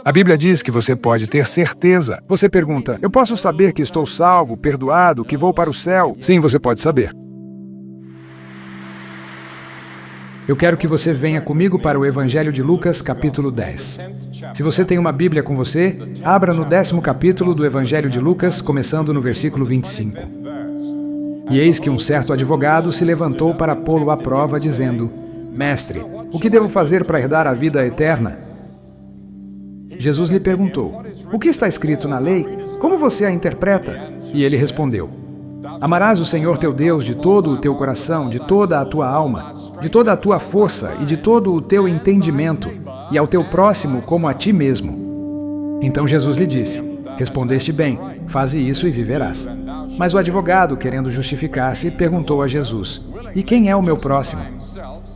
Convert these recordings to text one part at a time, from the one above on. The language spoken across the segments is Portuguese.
A Bíblia diz que você pode ter certeza. Você pergunta, eu posso saber que estou salvo, perdoado, que vou para o céu? Sim, você pode saber. Eu quero que você venha comigo para o Evangelho de Lucas, capítulo 10. Se você tem uma Bíblia com você, abra no 10º capítulo do Evangelho de Lucas, começando no versículo 25. E eis que um certo advogado se levantou para pô-lo à prova, dizendo, Mestre, o que devo fazer para herdar a vida eterna? Jesus lhe perguntou, o que está escrito na lei? Como você a interpreta? E ele respondeu, amarás o Senhor teu Deus de todo o teu coração, de toda a tua alma, de toda a tua força e de todo o teu entendimento, e ao teu próximo como a ti mesmo. Então Jesus lhe disse, respondeste bem, faze isso e viverás. Mas o advogado, querendo justificar-se, perguntou a Jesus, e quem é o meu próximo?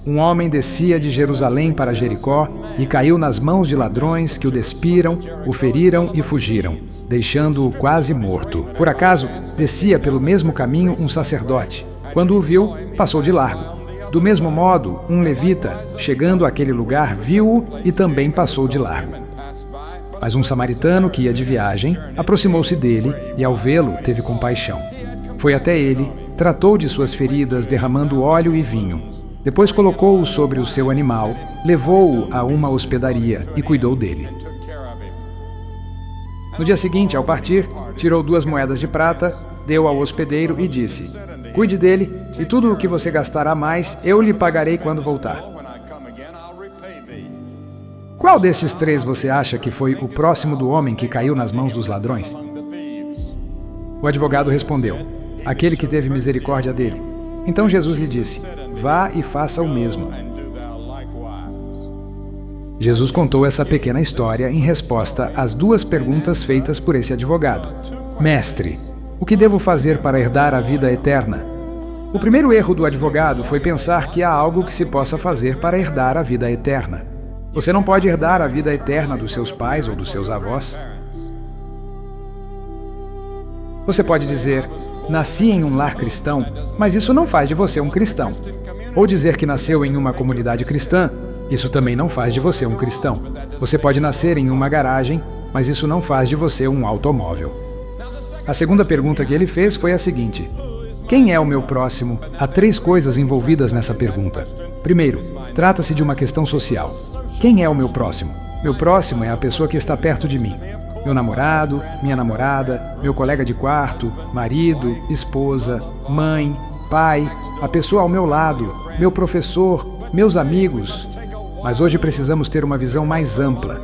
Um homem descia de Jerusalém para Jericó e caiu nas mãos de ladrões que o despiram, o feriram e fugiram, deixando-o quase morto. Por acaso, descia pelo mesmo caminho um sacerdote. Quando o viu, passou de largo. Do mesmo modo, um levita, chegando àquele lugar, viu-o e também passou de largo. Mas um samaritano que ia de viagem aproximou-se dele e, ao vê-lo, teve compaixão. Foi até ele, tratou de suas feridas, derramando óleo e vinho. Depois colocou-o sobre o seu animal, levou-o a uma hospedaria e cuidou dele. No dia seguinte, ao partir, tirou 2 moedas de prata, deu ao hospedeiro e disse, cuide dele, e tudo o que você gastar a mais, eu lhe pagarei quando voltar. Qual desses 3 você acha que foi o próximo do homem que caiu nas mãos dos ladrões? O advogado respondeu, aquele que teve misericórdia dele. Então Jesus lhe disse, vá e faça o mesmo. Jesus contou essa pequena história em resposta às 2 perguntas feitas por esse advogado. Mestre, o que devo fazer para herdar a vida eterna? O primeiro erro do advogado foi pensar que há algo que se possa fazer para herdar a vida eterna. Você não pode herdar a vida eterna dos seus pais ou dos seus avós. Você pode dizer, nasci em um lar cristão, mas isso não faz de você um cristão. Ou dizer que nasceu em uma comunidade cristã, isso também não faz de você um cristão. Você pode nascer em uma garagem, mas isso não faz de você um automóvel. A segunda pergunta que ele fez foi a seguinte, quem é o meu próximo? Há 3 coisas envolvidas nessa pergunta. Primeiro, trata-se de uma questão social. Quem é o meu próximo? Meu próximo é a pessoa que está perto de mim. Meu namorado, minha namorada, meu colega de quarto, marido, esposa, mãe, pai, a pessoa ao meu lado, meu professor, meus amigos. Mas hoje precisamos ter uma visão mais ampla.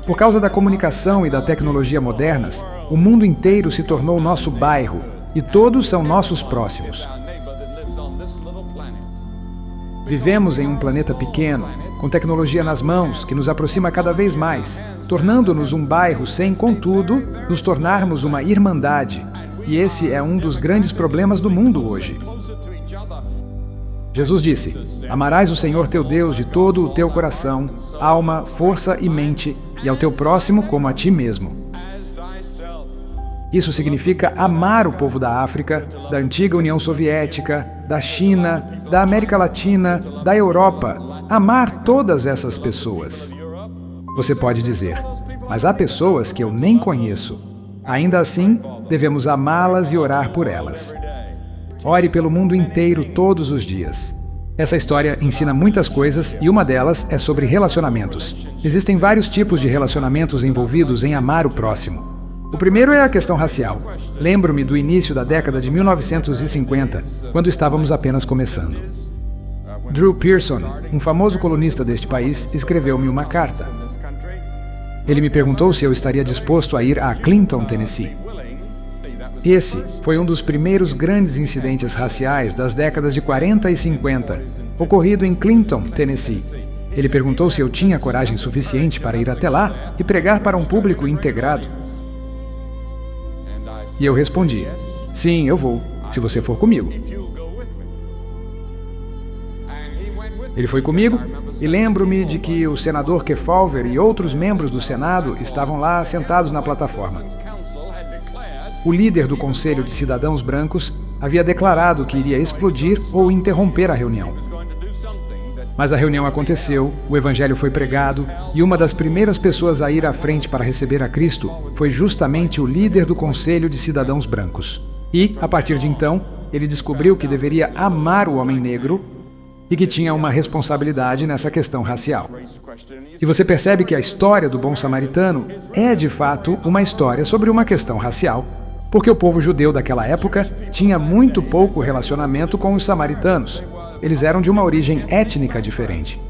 Por causa da comunicação e da tecnologia modernas, o mundo inteiro se tornou nosso bairro e todos são nossos próximos. Vivemos em um planeta pequeno, com tecnologia nas mãos, que nos aproxima cada vez mais, tornando-nos um bairro sem, contudo, nos tornarmos uma irmandade. E esse é um dos grandes problemas do mundo hoje. Jesus disse, amarás o Senhor teu Deus de todo o teu coração, alma, força e mente, e ao teu próximo como a ti mesmo. Isso significa amar o povo da África, da antiga União Soviética, da China, da América Latina, da Europa. Amar todas essas pessoas. Você pode dizer, mas há pessoas que eu nem conheço. Ainda assim, devemos amá-las e orar por elas. Ore pelo mundo inteiro todos os dias. Essa história ensina muitas coisas e uma delas é sobre relacionamentos. Existem vários tipos de relacionamentos envolvidos em amar o próximo. O primeiro é a questão racial. Lembro-me do início da década de 1950, quando estávamos apenas começando. Drew Pearson, um famoso colunista deste país, escreveu-me uma carta. Ele me perguntou se eu estaria disposto a ir a Clinton, Tennessee. Esse foi um dos primeiros grandes incidentes raciais das décadas de 40 e 50, ocorrido em Clinton, Tennessee. Ele perguntou se eu tinha coragem suficiente para ir até lá e pregar para um público integrado. E eu respondi, sim, eu vou, se você for comigo. Ele foi comigo e lembro-me de que o senador Kefauver e outros membros do Senado estavam lá sentados na plataforma. O líder do Conselho de Cidadãos Brancos havia declarado que iria explodir ou interromper a reunião. Mas a reunião aconteceu, o evangelho foi pregado, e uma das primeiras pessoas a ir à frente para receber a Cristo foi justamente o líder do Conselho de Cidadãos Brancos. E, a partir de então, ele descobriu que deveria amar o homem negro e que tinha uma responsabilidade nessa questão racial. E você percebe que a história do bom samaritano é, de fato, uma história sobre uma questão racial, porque o povo judeu daquela época tinha muito pouco relacionamento com os samaritanos. Eles eram de uma origem étnica diferente.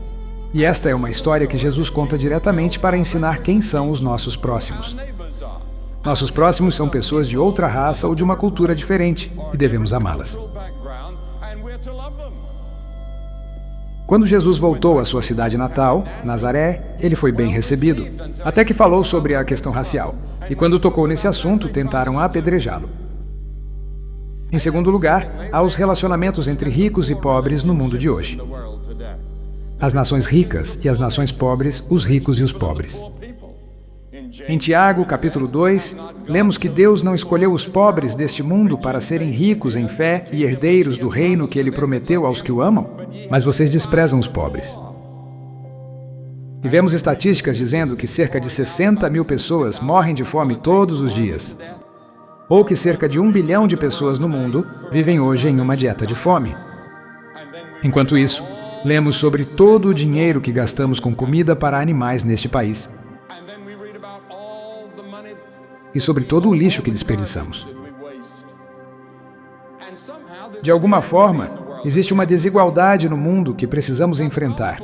E esta é uma história que Jesus conta diretamente para ensinar quem são os nossos próximos. Nossos próximos são pessoas de outra raça ou de uma cultura diferente, e devemos amá-las. Quando Jesus voltou à sua cidade natal, Nazaré, ele foi bem recebido, até que falou sobre a questão racial. E quando tocou nesse assunto, tentaram apedrejá-lo. Em segundo lugar, há os relacionamentos entre ricos e pobres no mundo de hoje. As nações ricas e as nações pobres, os ricos e os pobres. Em Tiago, capítulo 2, lemos que Deus não escolheu os pobres deste mundo para serem ricos em fé e herdeiros do reino que Ele prometeu aos que o amam, mas vocês desprezam os pobres. E vemos estatísticas dizendo que cerca de 60 mil pessoas morrem de fome todos os dias, ou que cerca de 1 bilhão de pessoas no mundo vivem hoje em uma dieta de fome. Enquanto isso, lemos sobre todo o dinheiro que gastamos com comida para animais neste país, e sobre todo o lixo que desperdiçamos. De alguma forma, existe uma desigualdade no mundo que precisamos enfrentar.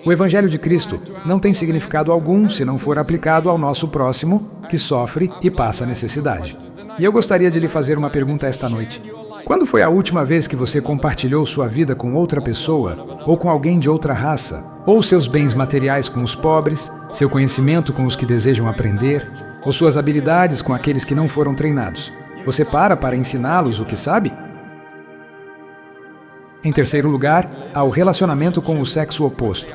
O Evangelho de Cristo não tem significado algum se não for aplicado ao nosso próximo, que sofre e passa necessidade. E eu gostaria de lhe fazer uma pergunta esta noite. Quando foi a última vez que você compartilhou sua vida com outra pessoa, ou com alguém de outra raça, ou seus bens materiais com os pobres, seu conhecimento com os que desejam aprender, ou suas habilidades com aqueles que não foram treinados? Você para ensiná-los o que sabe? Em terceiro lugar, há o relacionamento com o sexo oposto.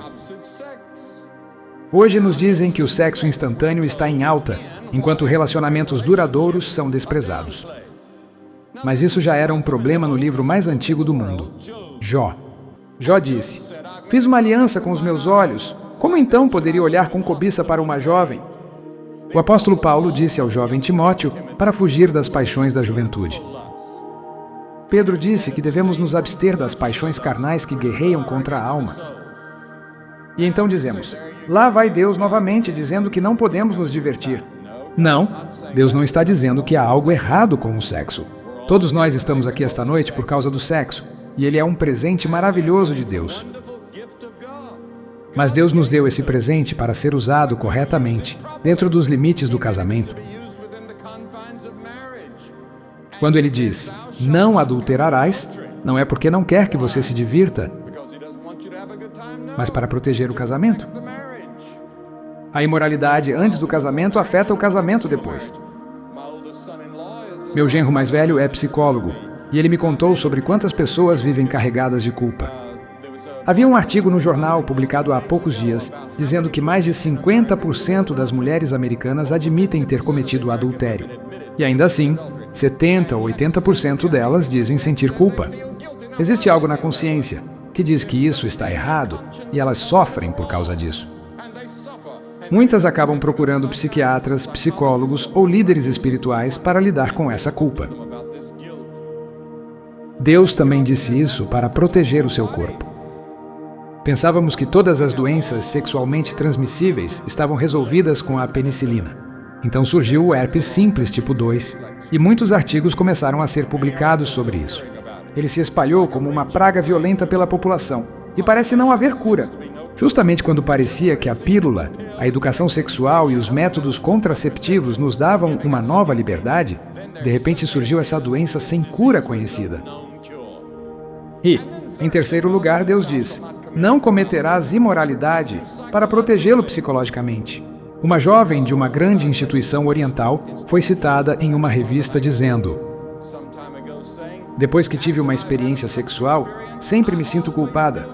Hoje nos dizem que o sexo instantâneo está em alta, enquanto relacionamentos duradouros são desprezados. Mas isso já era um problema no livro mais antigo do mundo, Jó. Jó disse: "Fiz uma aliança com os meus olhos, como então poderia olhar com cobiça para uma jovem?" O apóstolo Paulo disse ao jovem Timóteo para fugir das paixões da juventude. Pedro disse que devemos nos abster das paixões carnais que guerreiam contra a alma. E então dizemos: lá vai Deus novamente dizendo que não podemos nos divertir. Não, Deus não está dizendo que há algo errado com o sexo. Todos nós estamos aqui esta noite por causa do sexo, e ele é um presente maravilhoso de Deus. Mas Deus nos deu esse presente para ser usado corretamente, dentro dos limites do casamento. Quando ele diz, não adulterarás, não é porque não quer que você se divirta, mas para proteger o casamento. A imoralidade antes do casamento afeta o casamento depois. Meu genro mais velho é psicólogo, e ele me contou sobre quantas pessoas vivem carregadas de culpa. Havia um artigo no jornal, publicado há poucos dias, dizendo que mais de 50% das mulheres americanas admitem ter cometido adultério. E ainda assim, 70% ou 80% delas dizem sentir culpa. Existe algo na consciência que diz que isso está errado, e elas sofrem por causa disso. Muitas acabam procurando psiquiatras, psicólogos ou líderes espirituais para lidar com essa culpa. Deus também disse isso para proteger o seu corpo. Pensávamos que todas as doenças sexualmente transmissíveis estavam resolvidas com a penicilina. Então surgiu o herpes simples tipo 2, e muitos artigos começaram a ser publicados sobre isso. Ele se espalhou como uma praga violenta pela população, e parece não haver cura. Justamente quando parecia que a pílula, a educação sexual e os métodos contraceptivos nos davam uma nova liberdade, de repente surgiu essa doença sem cura conhecida. E, em terceiro lugar, Deus diz, não cometerás imoralidade para protegê-lo psicologicamente. Uma jovem de uma grande instituição oriental foi citada em uma revista dizendo: depois que tive uma experiência sexual, sempre me sinto culpada.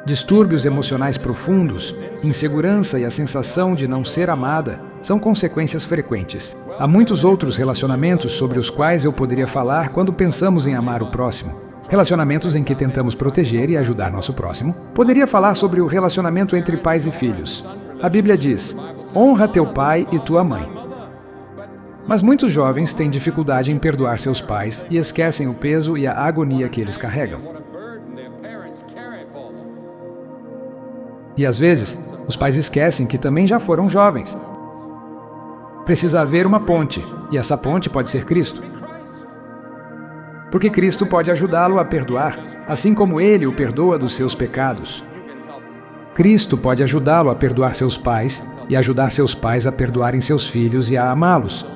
Distúrbios emocionais profundos, insegurança e a sensação de não ser amada são consequências frequentes. Há muitos outros relacionamentos sobre os quais eu poderia falar quando pensamos em amar o próximo. relacionamentos em que tentamos proteger e ajudar nosso próximo. Poderia falar sobre o relacionamento entre pais e filhos. A Bíblia diz: honra teu pai e tua mãe. Mas muitos jovens têm dificuldade em perdoar seus pais e esquecem o peso e a agonia que eles carregam. E às vezes, os pais esquecem que também já foram jovens. Precisa haver uma ponte, e essa ponte pode ser Cristo. Porque Cristo pode ajudá-lo a perdoar, assim como Ele o perdoa dos seus pecados. Cristo pode ajudá-lo a perdoar seus pais e ajudar seus pais a perdoarem seus filhos e a amá-los,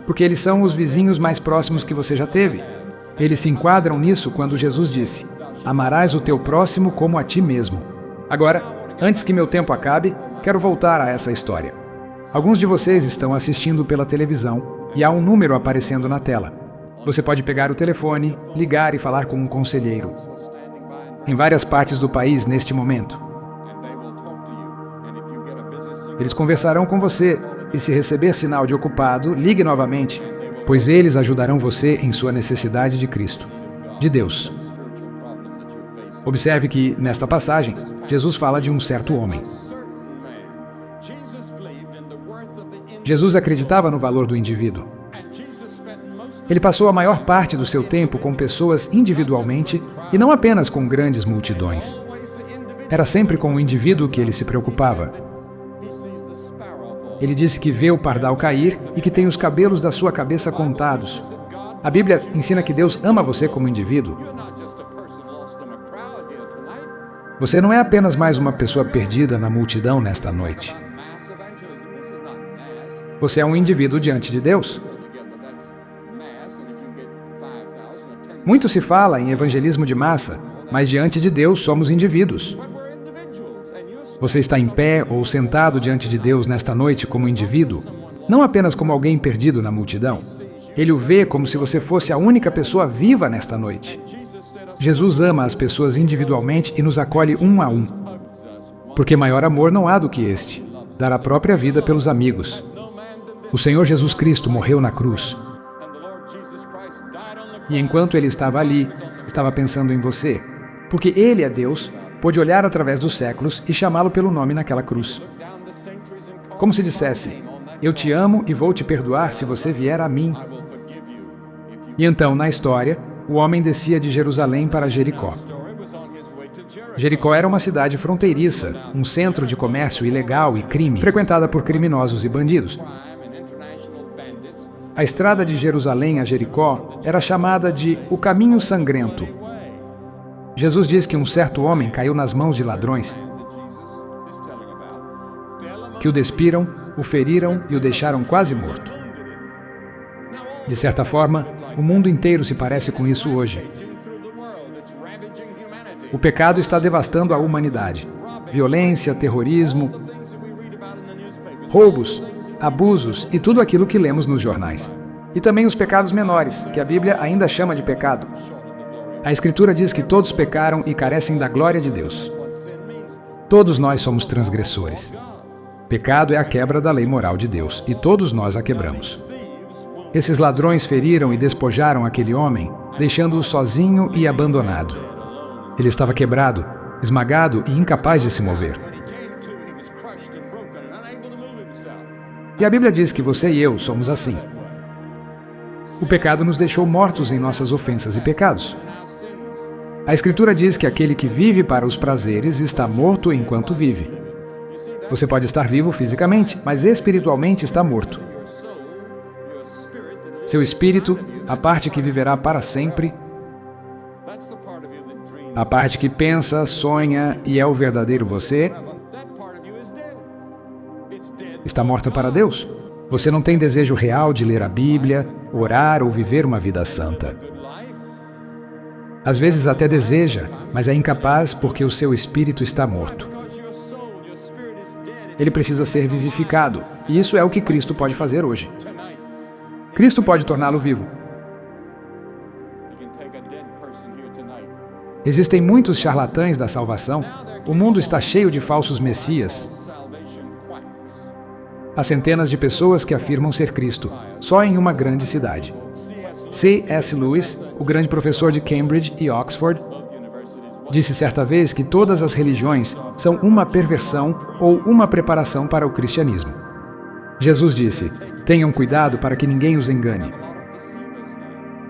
porque eles são os vizinhos mais próximos que você já teve. Eles se enquadram nisso quando Jesus disse: amarás o teu próximo como a ti mesmo. Agora, antes que meu tempo acabe, quero voltar a essa história. Alguns de vocês estão assistindo pela televisão e há um número aparecendo na tela. Você pode pegar o telefone, ligar e falar com um conselheiro. Em várias partes do país neste momento. Eles conversarão com você e, se receber sinal de ocupado, ligue novamente, pois eles ajudarão você em sua necessidade de Cristo, de Deus. Observe que, nesta passagem, Jesus fala de um certo homem. Jesus acreditava no valor do indivíduo. Ele passou a maior parte do seu tempo com pessoas individualmente e não apenas com grandes multidões. Era sempre com o indivíduo que ele se preocupava. Ele disse que vê o pardal cair e que tem os cabelos da sua cabeça contados. A Bíblia ensina que Deus ama você como indivíduo. Você não é apenas mais uma pessoa perdida na multidão nesta noite. Você é um indivíduo diante de Deus. Muito se fala em evangelismo de massa, mas diante de Deus somos indivíduos. Você está em pé ou sentado diante de Deus nesta noite como indivíduo, não apenas como alguém perdido na multidão. Ele o vê como se você fosse a única pessoa viva nesta noite. Jesus ama as pessoas individualmente e nos acolhe um a um. Porque maior amor não há do que este, dar a própria vida pelos amigos. O Senhor Jesus Cristo morreu na cruz. E enquanto Ele estava ali, estava pensando em você. Porque Ele é Deus, pôde olhar através dos séculos e chamá-lo pelo nome naquela cruz. Como se dissesse: eu te amo e vou te perdoar se você vier a mim. E então, na história, o homem descia de Jerusalém para Jericó. Jericó era uma cidade fronteiriça, um centro de comércio ilegal e crime, frequentada por criminosos e bandidos. A estrada de Jerusalém a Jericó era chamada de o Caminho Sangrento. Jesus diz que um certo homem caiu nas mãos de ladrões, que o despiram, o feriram e o deixaram quase morto. De certa forma, o mundo inteiro se parece com isso hoje. O pecado está devastando a humanidade. Violência, terrorismo, roubos, abusos e tudo aquilo que lemos nos jornais. E também os pecados menores, que a Bíblia ainda chama de pecado. A Escritura diz que todos pecaram e carecem da glória de Deus. Todos nós somos transgressores. Pecado é a quebra da lei moral de Deus, e todos nós a quebramos. Esses ladrões feriram e despojaram aquele homem, deixando-o sozinho e abandonado. Ele estava quebrado, esmagado e incapaz de se mover. E a Bíblia diz que você e eu somos assim. O pecado nos deixou mortos em nossas ofensas e pecados. A Escritura diz que aquele que vive para os prazeres está morto enquanto vive. Você pode estar vivo fisicamente, mas espiritualmente está morto. Seu espírito, a parte que viverá para sempre, a parte que pensa, sonha e é o verdadeiro você, está morta para Deus. Você não tem desejo real de ler a Bíblia, orar ou viver uma vida santa. Às vezes até deseja, mas é incapaz porque o seu espírito está morto. Ele precisa ser vivificado, e isso é o que Cristo pode fazer hoje. Cristo pode torná-lo vivo. Existem muitos charlatães da salvação. O mundo está cheio de falsos messias. Há centenas de pessoas que afirmam ser Cristo, só em uma grande cidade. C.S. Lewis, o grande professor de Cambridge e Oxford, disse certa vez que todas as religiões são uma perversão ou uma preparação para o cristianismo. Jesus disse: tenham cuidado para que ninguém os engane.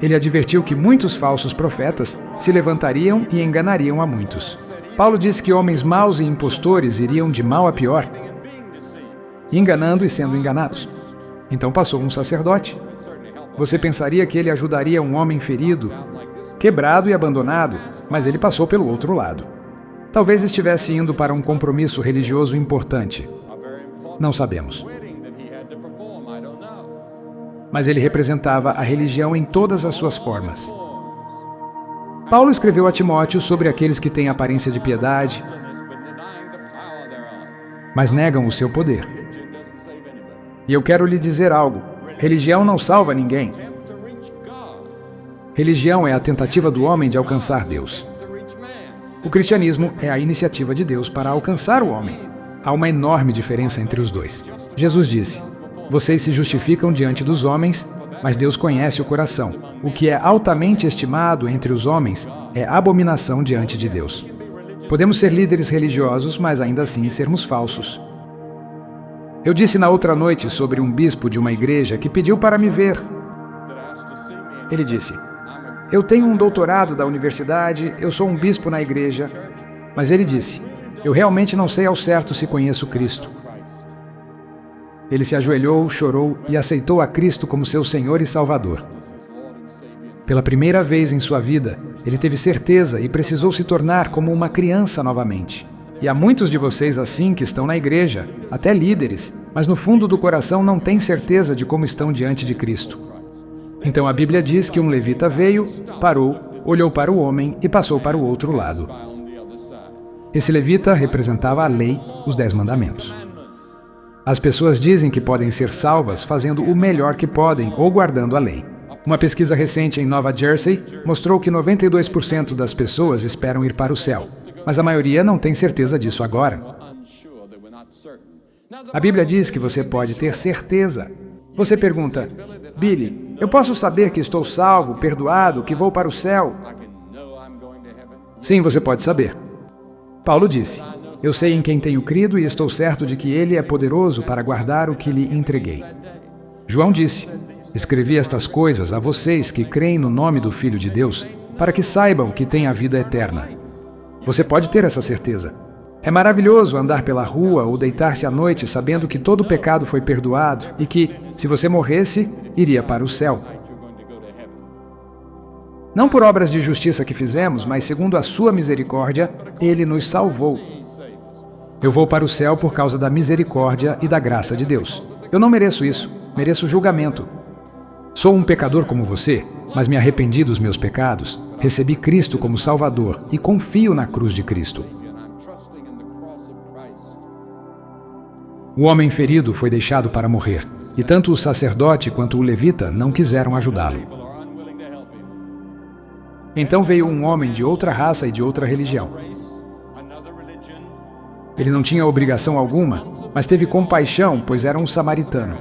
Ele advertiu que muitos falsos profetas se levantariam e enganariam a muitos. Paulo disse que homens maus e impostores iriam de mal a pior, enganando e sendo enganados. Então passou um sacerdote. Você pensaria que ele ajudaria um homem ferido, quebrado e abandonado, mas ele passou pelo outro lado. Talvez estivesse indo para um compromisso religioso importante. Não sabemos. Mas ele representava a religião em todas as suas formas. Paulo escreveu a Timóteo sobre aqueles que têm aparência de piedade, mas negam o seu poder. E eu quero lhe dizer algo: religião não salva ninguém. Religião é a tentativa do homem de alcançar Deus. O cristianismo é a iniciativa de Deus para alcançar o homem. Há uma enorme diferença entre os dois. Jesus disse: vocês se justificam diante dos homens, mas Deus conhece o coração. O que é altamente estimado entre os homens é abominação diante de Deus. Podemos ser líderes religiosos, mas ainda assim sermos falsos. Eu disse na outra noite sobre um bispo de uma igreja que pediu para me ver. Ele disse: eu tenho um doutorado da universidade, eu sou um bispo na igreja. Mas ele disse: eu realmente não sei ao certo se conheço Cristo. Ele se ajoelhou, chorou e aceitou a Cristo como seu Senhor e Salvador. Pela primeira vez em sua vida, ele teve certeza e precisou se tornar como uma criança novamente. E há muitos de vocês assim que estão na igreja, até líderes, mas no fundo do coração não têm certeza de como estão diante de Cristo. Então a Bíblia diz que um levita veio, parou, olhou para o homem e passou para o outro lado. Esse levita representava a lei, os 10 mandamentos. As pessoas dizem que podem ser salvas fazendo o melhor que podem ou guardando a lei. Uma pesquisa recente em Nova Jersey mostrou que 92% das pessoas esperam ir para o céu, mas a maioria não tem certeza disso agora. A Bíblia diz que você pode ter certeza. Você pergunta: Billy, eu posso saber que estou salvo, perdoado, que vou para o céu? Sim, você pode saber. Paulo disse: eu sei em quem tenho crido e estou certo de que Ele é poderoso para guardar o que lhe entreguei. João disse: escrevi estas coisas a vocês que creem no nome do Filho de Deus, para que saibam que têm a vida eterna. Você pode ter essa certeza. É maravilhoso andar pela rua ou deitar-se à noite sabendo que todo pecado foi perdoado e que, se você morresse, iria para o céu. Não por obras de justiça que fizemos, mas segundo a sua misericórdia, Ele nos salvou. Eu vou para o céu por causa da misericórdia e da graça de Deus. Eu não mereço isso, mereço julgamento. Sou um pecador como você, mas me arrependi dos meus pecados, recebi Cristo como Salvador e confio na cruz de Cristo. O homem ferido foi deixado para morrer, e tanto o sacerdote quanto o levita não quiseram ajudá-lo. Então veio um homem de outra raça e de outra religião. Ele não tinha obrigação alguma, mas teve compaixão, pois era um samaritano.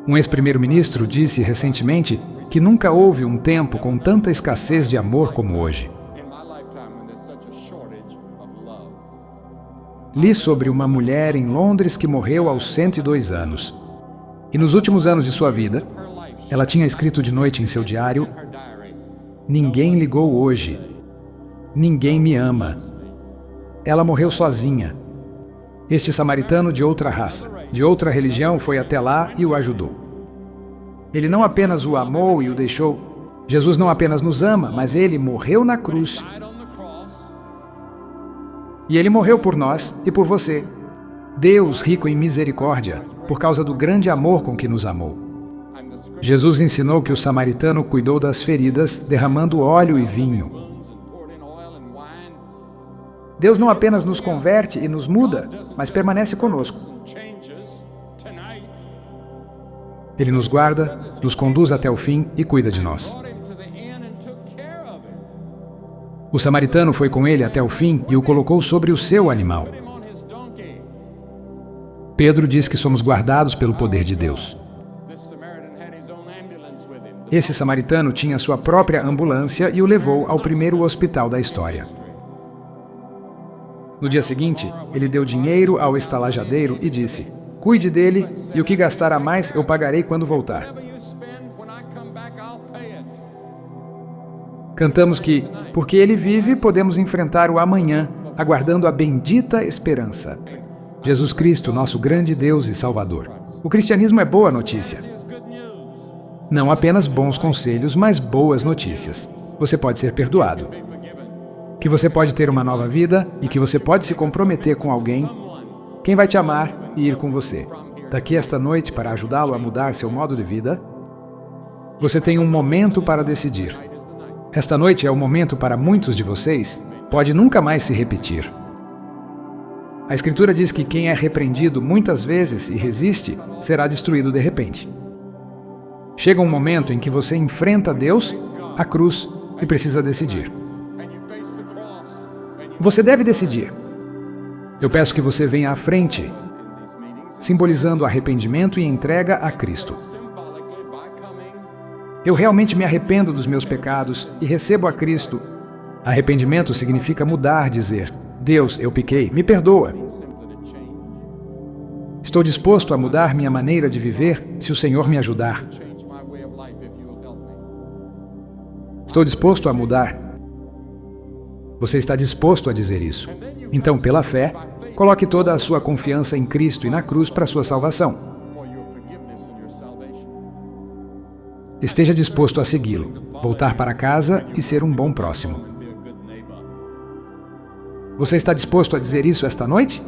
Um ex-primeiro-ministro disse recentemente que nunca houve um tempo com tanta escassez de amor como hoje. Li sobre uma mulher em Londres que morreu aos 102 anos. E nos últimos anos de sua vida, ela tinha escrito de noite em seu diário: ninguém ligou hoje. Ninguém me ama. Ela morreu sozinha. Este samaritano de outra raça, de outra religião, foi até lá e o ajudou. Ele não apenas o amou e o deixou. Jesus não apenas nos ama, mas Ele morreu na cruz. E Ele morreu por nós e por você. Deus, rico em misericórdia, por causa do grande amor com que nos amou. Jesus ensinou que o samaritano cuidou das feridas, derramando óleo e vinho. Deus não apenas nos converte e nos muda, mas permanece conosco. Ele nos guarda, nos conduz até o fim e cuida de nós. O samaritano foi com ele até o fim e o colocou sobre o seu animal. Pedro diz que somos guardados pelo poder de Deus. Esse samaritano tinha sua própria ambulância e o levou ao primeiro hospital da história. No dia seguinte, ele deu dinheiro ao estalajadeiro e disse: "Cuide dele, e o que gastar a mais eu pagarei quando voltar." Cantamos que, porque ele vive, podemos enfrentar o amanhã, aguardando a bendita esperança. Jesus Cristo, nosso grande Deus e Salvador. O cristianismo é boa notícia. Não apenas bons conselhos, mas boas notícias. Você pode ser perdoado. Que você pode ter uma nova vida e que você pode se comprometer com alguém, quem vai te amar e ir com você. Daqui esta noite, para ajudá-lo a mudar seu modo de vida, você tem um momento para decidir. Esta noite é o momento para muitos de vocês, pode nunca mais se repetir. A Escritura diz que quem é repreendido muitas vezes e resiste, será destruído de repente. Chega um momento em que você enfrenta Deus, a cruz, e precisa decidir. Você deve decidir. Eu peço que você venha à frente, simbolizando arrependimento e entrega a Cristo. Eu realmente me arrependo dos meus pecados e recebo a Cristo. Arrependimento significa mudar, dizer: Deus, eu pequei, me perdoa. Estou disposto a mudar minha maneira de viver se o Senhor me ajudar. Estou disposto a mudar. Você está disposto a dizer isso? Então, pela fé, coloque toda a sua confiança em Cristo e na cruz para a sua salvação. Esteja disposto a segui-lo, voltar para casa e ser um bom próximo. Você está disposto a dizer isso esta noite?